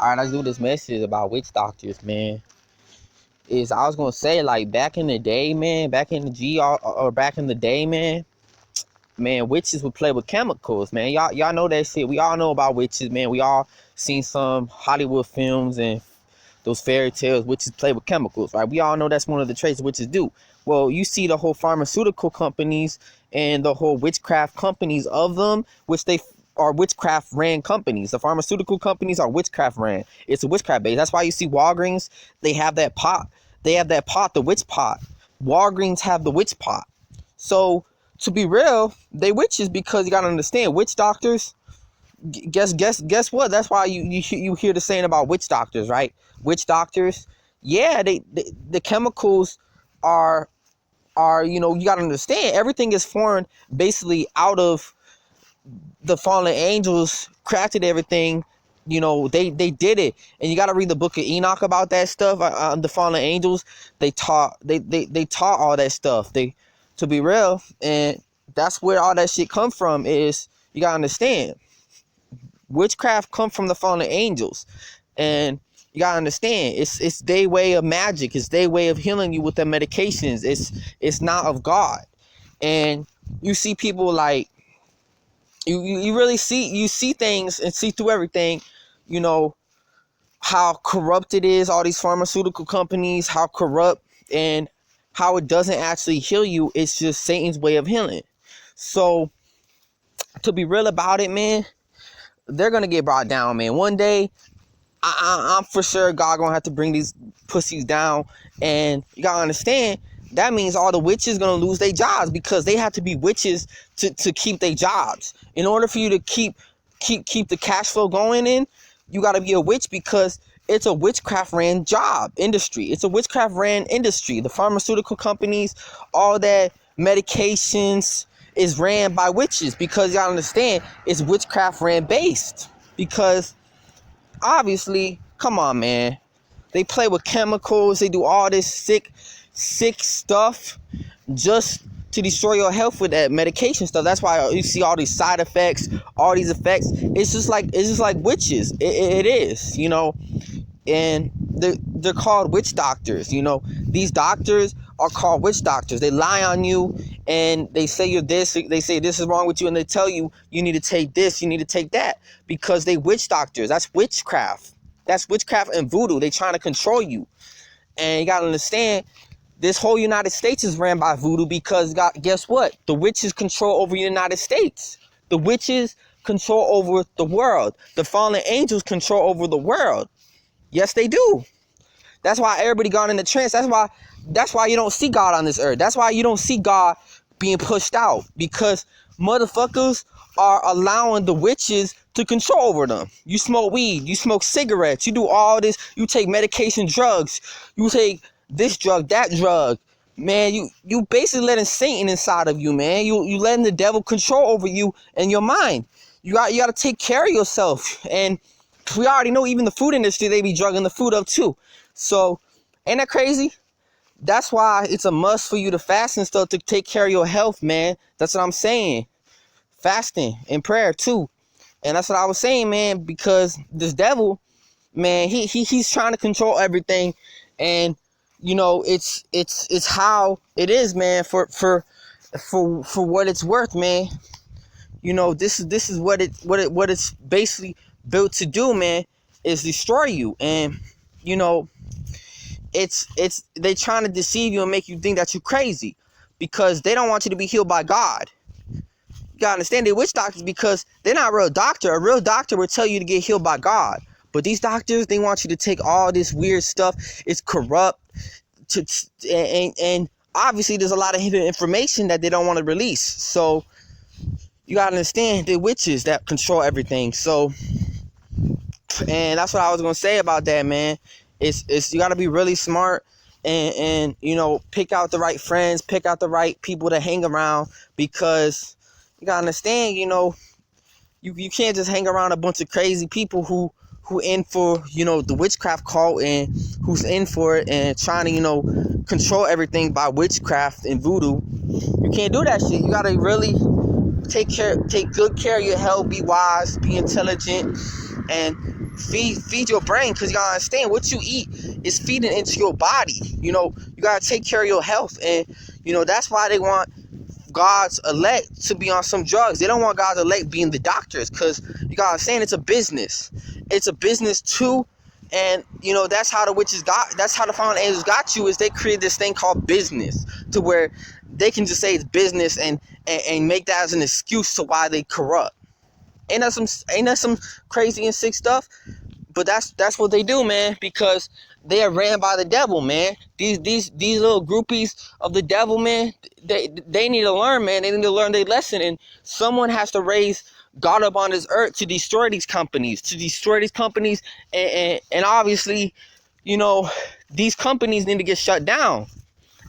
Alright, I do this message about witch doctors, man. Is I was gonna say, like, back in the day, man, back in the or back in the day, man, witches would play with chemicals, man. Y'all know that shit. We all know about witches, man. We all seen some Hollywood films and those fairy tales. Witches play with chemicals, right? We all know that's one of the traits witches do. Well, you see the whole pharmaceutical companies and the whole witchcraft companies of them, which they are witchcraft ran companies. The pharmaceutical companies are witchcraft ran. It's a witchcraft base. That's why you see Walgreens, they have that pot. They have that pot, the witch pot. Walgreens have the witch pot. So, to be real, they witches, because you gotta understand, witch doctors, guess what? That's why you hear the saying about witch doctors, right? Witch doctors, yeah, the chemicals are you gotta understand, everything is formed basically out of the fallen angels crafted everything. They did it, and you got to read the book of Enoch about that stuff. The fallen angels, they taught all that stuff. To be real, and that's where all that shit come from. Is, you got to understand, witchcraft come from the fallen angels, and you got to understand, it's their way of magic. It's their way of healing you with their medications. It's not of God. And you see people like, you really see things and see through everything, how corrupt it is, all these pharmaceutical companies, how corrupt, and how it doesn't actually heal you. It's just Satan's way of healing. So, to be real about it, man, they're gonna get brought down, man. One day, I'm for sure God gonna have to bring these pussies down. And you gotta understand, that means all the witches gonna lose their jobs, because they have to be witches to keep their jobs. In order for you to keep the cash flow going in, you gotta be a witch, because it's a witchcraft ran industry. It's a witchcraft ran industry. The pharmaceutical companies, all that medications is ran by witches, because y'all understand, it's witchcraft ran based. Because obviously, come on, man, they play with chemicals, they do all this sick stuff just to destroy your health with that medication stuff. That's why you see all these side effects, all these effects. It's just like witches. It is, and they're called witch doctors. These doctors are called witch doctors. They lie on you, and they say you're this. They say this is wrong with you, and they tell you need to take this, you need to take that, because they witch doctors. That's witchcraft. That's witchcraft and voodoo. They trying to control you, and you gotta understand, this whole United States is ran by voodoo, because guess what? The witches control over the United States. The witches control over the world. The fallen angels control over the world. Yes, they do. That's why everybody got in the trance. That's why you don't see God on this earth. That's why you don't see God being pushed out, because motherfuckers are allowing the witches to control over them. You smoke weed, you smoke cigarettes, you do all this, you take medication, drugs, you take this drug, that drug, man. You basically letting Satan inside of you, man. You letting the devil control over you and your mind. You got to take care of yourself. And we already know, even the food industry, they be drugging the food up too. So, ain't that crazy? That's why it's a must for you to fast and stuff, to take care of your health, man. That's what I'm saying. Fasting and prayer too. And that's what I was saying, man, because this devil, man, he's trying to control everything. And it's how it is, man, for what it's worth, man. This is what it's basically built to do, man, is destroy you. And it's they trying to deceive you and make you think that you're crazy, because they don't want you to be healed by God. You gotta understand, they're witch doctors, because they're not a real doctor. A real doctor would tell you to get healed by God. But these doctors, they want you to take all this weird stuff. It's corrupt. And obviously there's a lot of hidden information that they don't want to release. So you gotta understand, they're witches that control everything. So, and that's what I was gonna say about that, man. It's you gotta be really smart and pick out the right friends, pick out the right people to hang around, because you gotta understand, you can't just hang around a bunch of crazy people who in for the witchcraft cult, and who's in for it and trying to control everything by witchcraft and voodoo. You can't do that shit. You gotta really take good care of your health, be wise, be intelligent, and feed your brain, because you gotta understand what you eat is feeding into your body. You gotta take care of your health, and that's why they want God's elect to be on some drugs. They don't want God's elect being the doctors, because you gotta understand it's a business. It's a business too. And that's how the witches got, that's how the fallen angels got you, is they created this thing called business, to where they can just say it's business and make that as an excuse to why they corrupt. Ain't that some crazy and sick stuff? But that's what they do, man, because they are ran by the devil, man. These little groupies of the devil, man, they need to learn, man. They need to learn their lesson, and someone has to raise God up on this earth to destroy these companies, and obviously, these companies need to get shut down.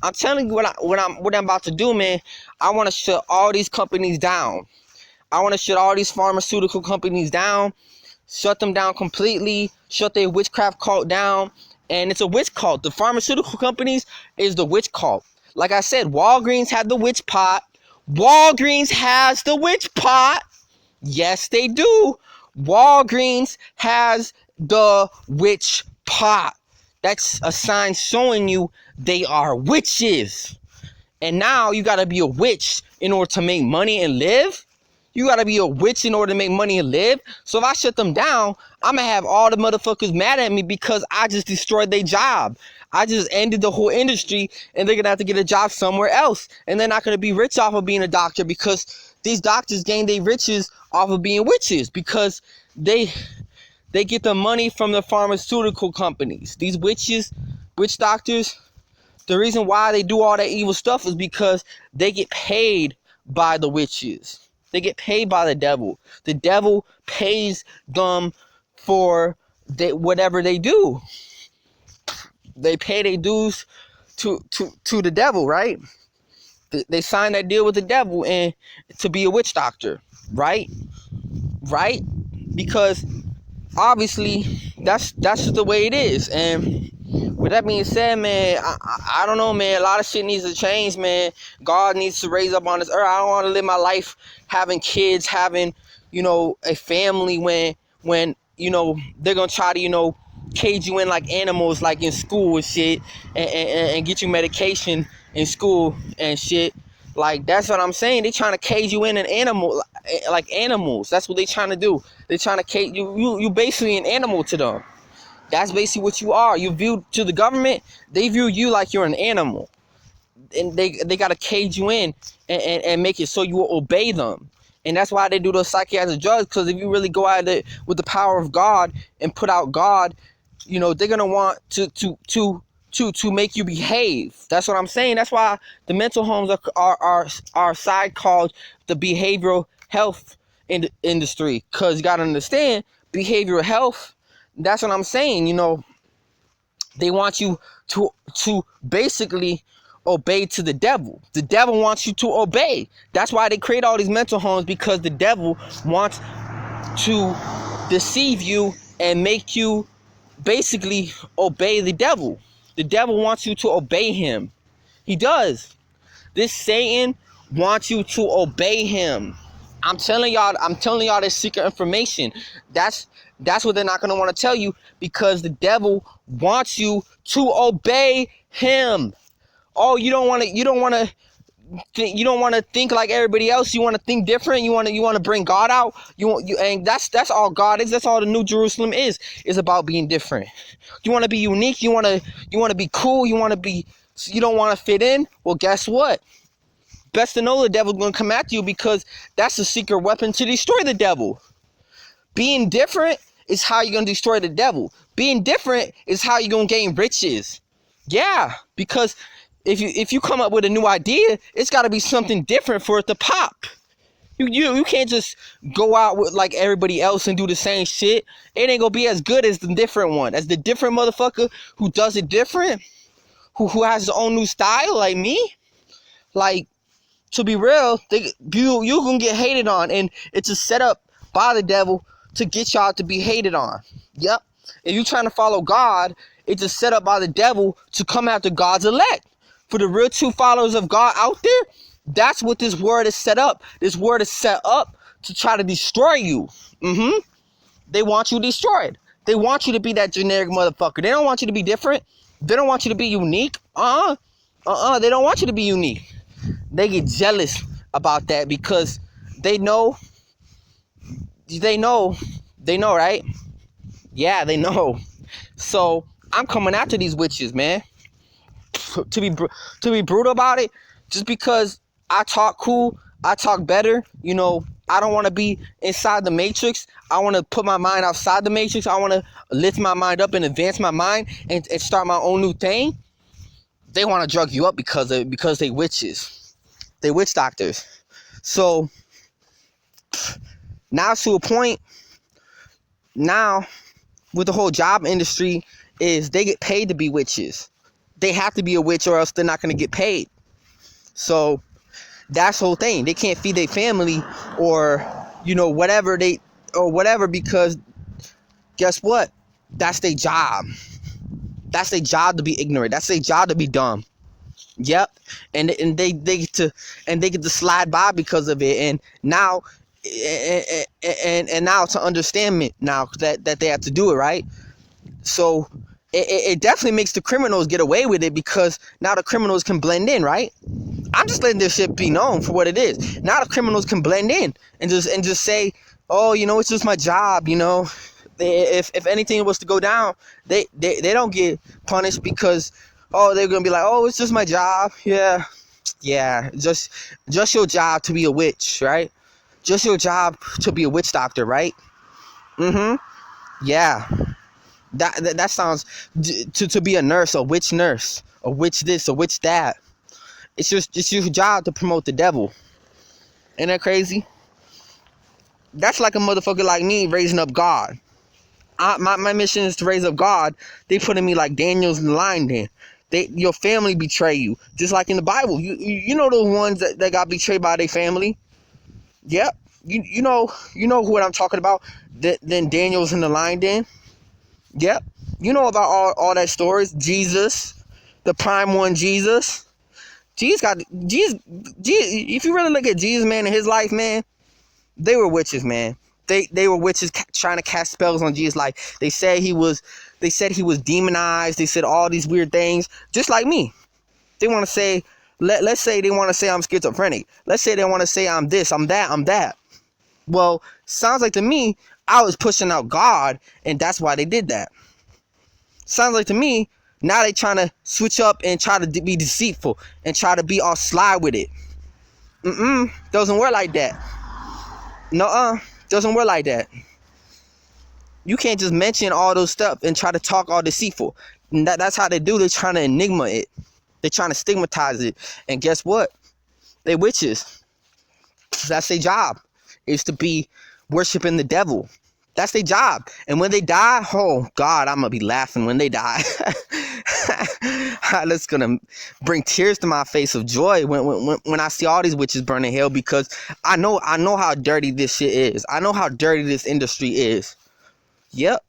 I'm telling you what I'm about to do, man. I want to shut all these companies down. I want to shut all these pharmaceutical companies down, shut them down completely, shut their witchcraft cult down. And it's a witch cult. The pharmaceutical companies is the witch cult. Like I said, Walgreens had the witch pot. Walgreens has the witch pot. Yes, they do. Walgreens has the witch pot. That's a sign showing you they are witches. And now you got to be a witch in order to make money and live. You got to be a witch in order to make money and live. So if I shut them down, I'm going to have all the motherfuckers mad at me because I just destroyed their job. I just ended the whole industry, and they're going to have to get a job somewhere else. And they're not going to be rich off of being a doctor, because these doctors gain their riches off of being witches, because they get the money from the pharmaceutical companies. These witch doctors, the reason why they do all that evil stuff is because they get paid by the witches. They get paid by the devil. The devil pays them for whatever they do. They pay their dues to the devil, right? They sign that deal with the devil and to be a witch doctor, right? Right? Because obviously that's just the way it is. And with that being said, man, I don't know, man. A lot of shit needs to change, man. God needs to raise up on this earth. I don't want to live my life having kids, having, a family when they're going to try to, cage you in like animals, like in school and shit, and get you medication in school and shit. Like, that's what I'm saying. They trying to cage you in an animal, like animals. That's what they trying to do. They trying to cage you. You basically an animal to them. That's basically what you are. You view to the government, they view you like you're an animal. And they got to cage you in and make it so you will obey them. And that's why they do those psychiatric drugs, because if you really go at it with the power of God and put out God, they're going to want to make you behave. That's what I'm saying. That's why the mental homes are side called the behavioral health industry, because you got to understand behavioral health. That's what I'm saying. They want you to basically obey to the devil. The devil wants you to obey. That's why they create all these mental homes, because the devil wants to deceive you and make you basically obey the devil. The devil wants you to obey him. He does. This Satan wants you to obey him. I'm telling y'all this secret information. That's what they're not going to want to tell you, because the devil wants you to obey him. Oh, you don't want to think like everybody else. You want to think different. You want to bring God out. And that's all God is. That's all the New Jerusalem is about being different. You want to be unique. You want to be cool. You don't want to fit in. Well, guess what? Best to know the devil's going to come after you, because that's the secret weapon to destroy the devil. Being different is how you're going to destroy the devil. Being different is how you're going to gain riches. Yeah, because if you come up with a new idea, it's got to be something different for it to pop. You can't just go out with like everybody else and do the same shit. It ain't going to be as good as the different one. As the different motherfucker who does it different, who has his own new style, like me. Like, to be real, you gonna get hated on, and it's a setup by the devil to get y'all to be hated on. Yep. If you trying to follow God, it's a setup by the devil to come after God's elect. For the real true followers of God out there, that's what this word is set up. This word is set up to try to destroy you. They want you destroyed. They want you to be that generic motherfucker. They don't want you to be different. They don't want you to be unique. They don't want you to be unique. They get jealous about that because they know, right? Yeah, they know. So I'm coming after these witches, man. To be brutal about it, just because I talk cool, I talk better. I don't want to be inside the matrix. I want to put my mind outside the matrix. I want to lift my mind up and advance my mind and start my own new thing. They want to drug you up because they witches. They witch doctors. So now to a point, now with the whole job industry is they get paid to be witches. They have to be a witch or else they're not going to get paid. So that's the whole thing. They can't feed their family or, whatever because guess what? That's their job. That's their job to be ignorant. That's their job to be dumb. Yep. And they get to slide by because of it. And now now to understand it now that they have to do it, right? So it definitely makes the criminals get away with it because now the criminals can blend in, right? I'm just letting this shit be known for what it is. Now the criminals can blend in and just say, oh, it's just my job, If anything was to go down, they don't get punished because, they're gonna be like, oh, it's just my job. Yeah, just your job to be a witch, right? Just your job to be a witch doctor, right? Yeah. That sounds to be a nurse, a witch this, a witch that. It's your job to promote the devil. Ain't that crazy? That's like a motherfucker like me raising up God. My mission is to raise up God. They putting me like Daniel's in the lion den. Your family betray you, just like in the Bible. You know the ones that got betrayed by their family. Yep. You know what I'm talking about. Then Daniel's in the lion den. Yep. You know about all that stories. Jesus, the prime one, Jesus. Jesus. If you really look at Jesus, man, in his life, man, they were witches, man. They were witches trying to cast spells on Jesus' life. They said he was demonized. They said all these weird things, just like me. They want to say, let's say they want to say I'm schizophrenic. Let's say they want to say I'm this, I'm that, I'm that. Well, sounds like to me, I was pushing out God, and that's why they did that. Sounds like to me, now they trying to switch up and try to be deceitful and try to be all sly with it. Doesn't work like that. Doesn't work like that. You can't just mention all those stuff and try to talk all deceitful. And that's how they do. They're trying to enigma it. They're trying to stigmatize it. And guess what? They witches. That's their job, is to be worshiping the devil. That's their job. And when they die, oh God, I'm gonna be laughing when they die. That's gonna bring tears to my face of joy when I see all these witches burn in hell, because I know how dirty this shit is. I know how dirty this industry is. Yep.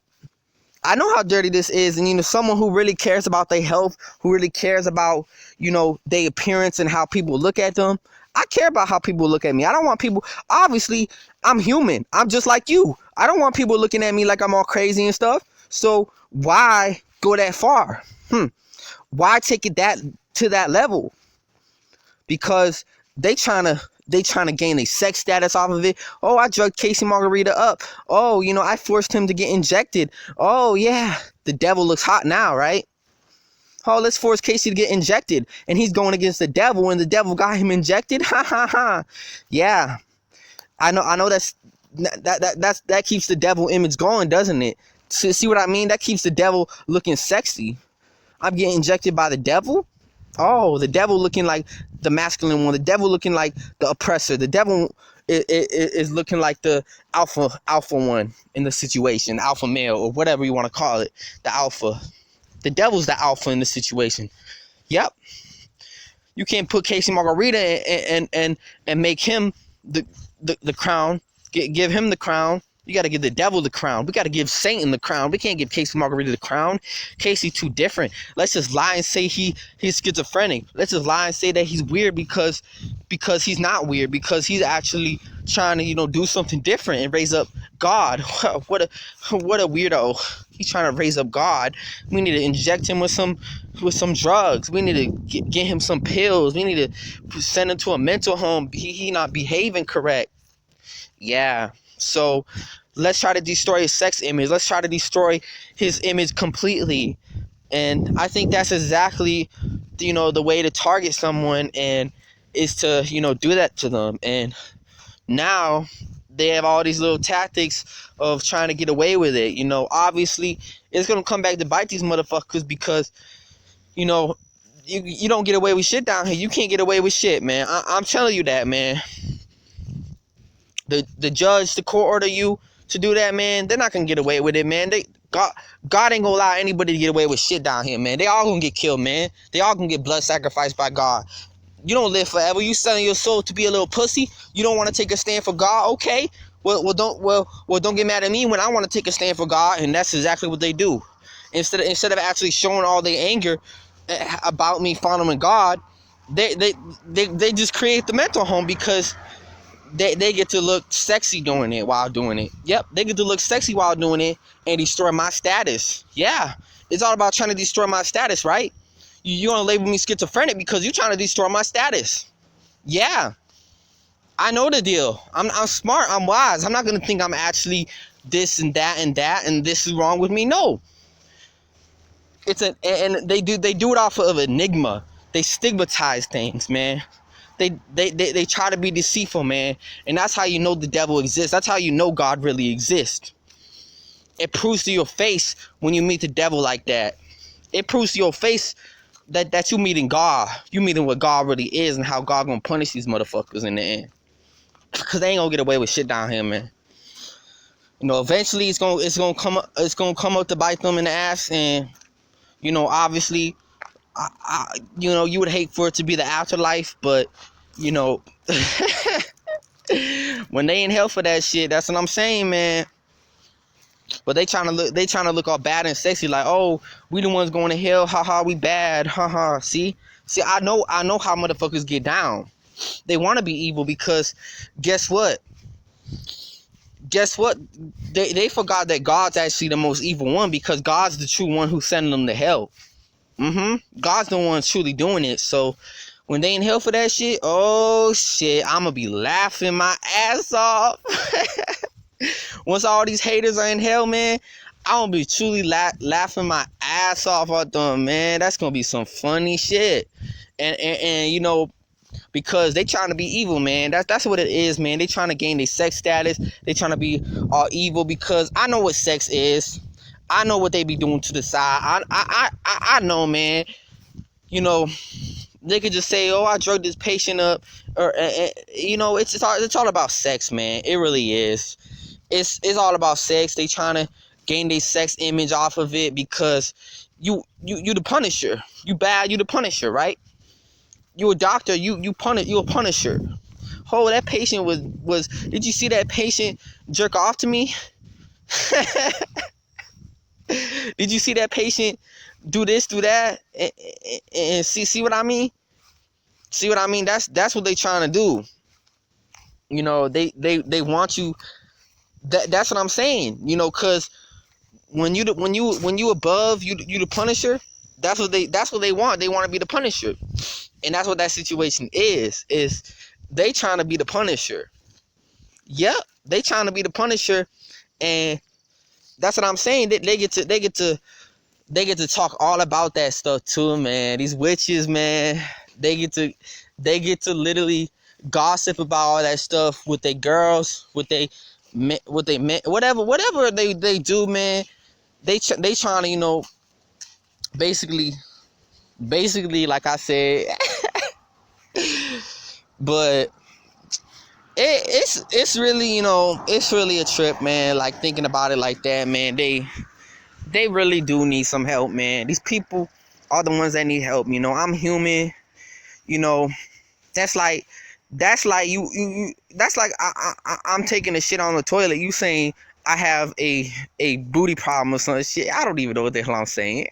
I know how dirty this is, and someone who really cares about their health, who really cares about, their appearance and how people look at them. I care about how people look at me. I don't want people, obviously, I'm human. I'm just like you. I don't want people looking at me like I'm all crazy and stuff. So why go that far? Why take it to that level? Because they trying to gain a sex status off of it. Oh, I drugged Casey Margarita up. Oh, I forced him to get injected. Oh yeah, the devil looks hot now, right? Oh, let's force Casey to get injected, and he's going against the devil, and the devil got him injected. Ha ha ha. Yeah, I know that keeps the devil image going, doesn't it? See what I mean? That keeps the devil looking sexy. I'm getting injected by the devil. Oh, the devil looking like the masculine one. The devil looking like the oppressor. The devil is looking like the alpha one in the situation, alpha male, or whatever you want to call it, the alpha. The devil's the alpha in the situation. Yep. You can't put Casey Margarita and make him the crown. Give him the crown. You got to give the devil the crown. We got to give Satan the crown. We can't give Casey Margarita the crown. Casey too different. Let's just lie and say he's schizophrenic. Let's just lie and say that he's weird because he's not weird, because he's actually trying to do something different and raise up God. What a weirdo. He's trying to raise up God. We need to inject him with some drugs. We need to get him some pills. We need to send him to a mental home. He not behaving correct. Yeah. So let's try to destroy his sex image. Let's try to destroy his image completely. And I think that's exactly, the way to target someone, and is to, do that to them. And now they have all these little tactics of trying to get away with it. Obviously it's going to come back to bite these motherfuckers, because, you don't get away with shit down here. You can't get away with shit, man. I'm telling you that, man. The judge, the court order you to do that, man. They're not gonna get away with it, man. God ain't gonna allow anybody to get away with shit down here, man. They all gonna get killed, man. They all gonna get blood sacrificed by God. You don't live forever. You selling your soul to be a little pussy. You don't want to take a stand for God, okay? Well, don't get mad at me when I want to take a stand for God, and that's exactly what they do. Instead of actually showing all their anger about me following God, they just create the mental home, because they get to look sexy doing it while doing it. Yep, they get to look sexy while doing it and destroy my status. Yeah, it's all about trying to destroy my status, right? You're going to label me schizophrenic because you're trying to destroy my status. Yeah, I know the deal. I'm smart. I'm wise. I'm not going to think I'm actually this and that and this is wrong with me. No. And they do it off of enigma. They stigmatize things, man. They try to be deceitful, man. And that's how you know the devil exists. That's how you know God really exists. It proves to your face when you meet the devil like that. It proves to your face that you meeting God. You meeting what God really is, and how God gonna punish these motherfuckers in the end. Because they ain't gonna get away with shit down here, man. Eventually it's gonna come up to bite them in the ass. And obviously you would hate for it to be the afterlife, but when they in hell for that shit, that's what I'm saying, man. But they trying to look all bad and sexy, like, oh, we the ones going to hell, haha, we bad, haha. See, I know how motherfuckers get down. They want to be evil because guess what? They forgot that God's actually the most evil one, because God's the true one who's sending them to hell. God's the one truly doing it. So when they in hell for that shit, oh shit, I'ma be laughing my ass off. Once all these haters are in hell, man, I'm gonna be truly laughing my ass off at them, man. That's gonna be some funny shit. And because they trying to be evil, man. That's what it is, man. They trying to gain their sex status. They trying to be all evil, because I know what sex is. I know what they be doing to the side. I know, man. They could just say, "Oh, I drugged this patient up," or it's all about sex, man. It really is. It's all about sex. They trying to gain their sex image off of it, because you the Punisher. You bad. You the Punisher, right? You a doctor. You a Punisher. Oh, that patient was. Did you see that patient jerk off to me? Did you see that patient do this, do that, and see what I mean? See what I mean? That's what they trying to do. They want you. That's what I'm saying. Because when you above, you the Punisher. That's what they want. They want to be the Punisher, and that's what that situation is. Is they trying to be the Punisher? Yep, they trying to be the Punisher, and that's what I'm saying. They get to talk all about that stuff too, man. These witches, man. They get to literally gossip about all that stuff with their girls, with they men, whatever they do, man. They trying to basically like I said. But it's really it's really a trip, man. Like, thinking about it like that, man. They really do need some help, man. These people are the ones that need help. I'm human. That's like you that's like I'm taking a shit on the toilet. You saying I have a booty problem or some shit. I don't even know what the hell I'm saying.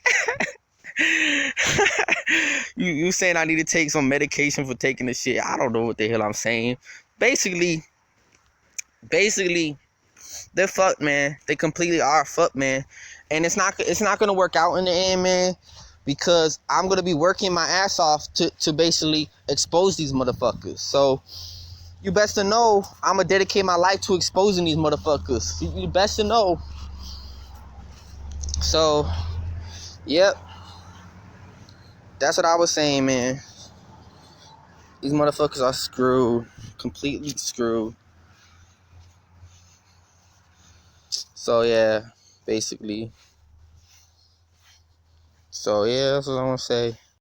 You saying I need to take some medication for taking the shit. I don't know what the hell I'm saying. Basically, they're fucked, man. They completely are fucked, man. And it's not gonna work out in the end, man, because I'm gonna be working my ass off to basically expose these motherfuckers. So you best to know I'm gonna dedicate my life to exposing these motherfuckers. You best to know. So, yep, that's what I was saying, man. These motherfuckers are screwed, completely screwed. So yeah, basically. So yeah, that's what I want to say.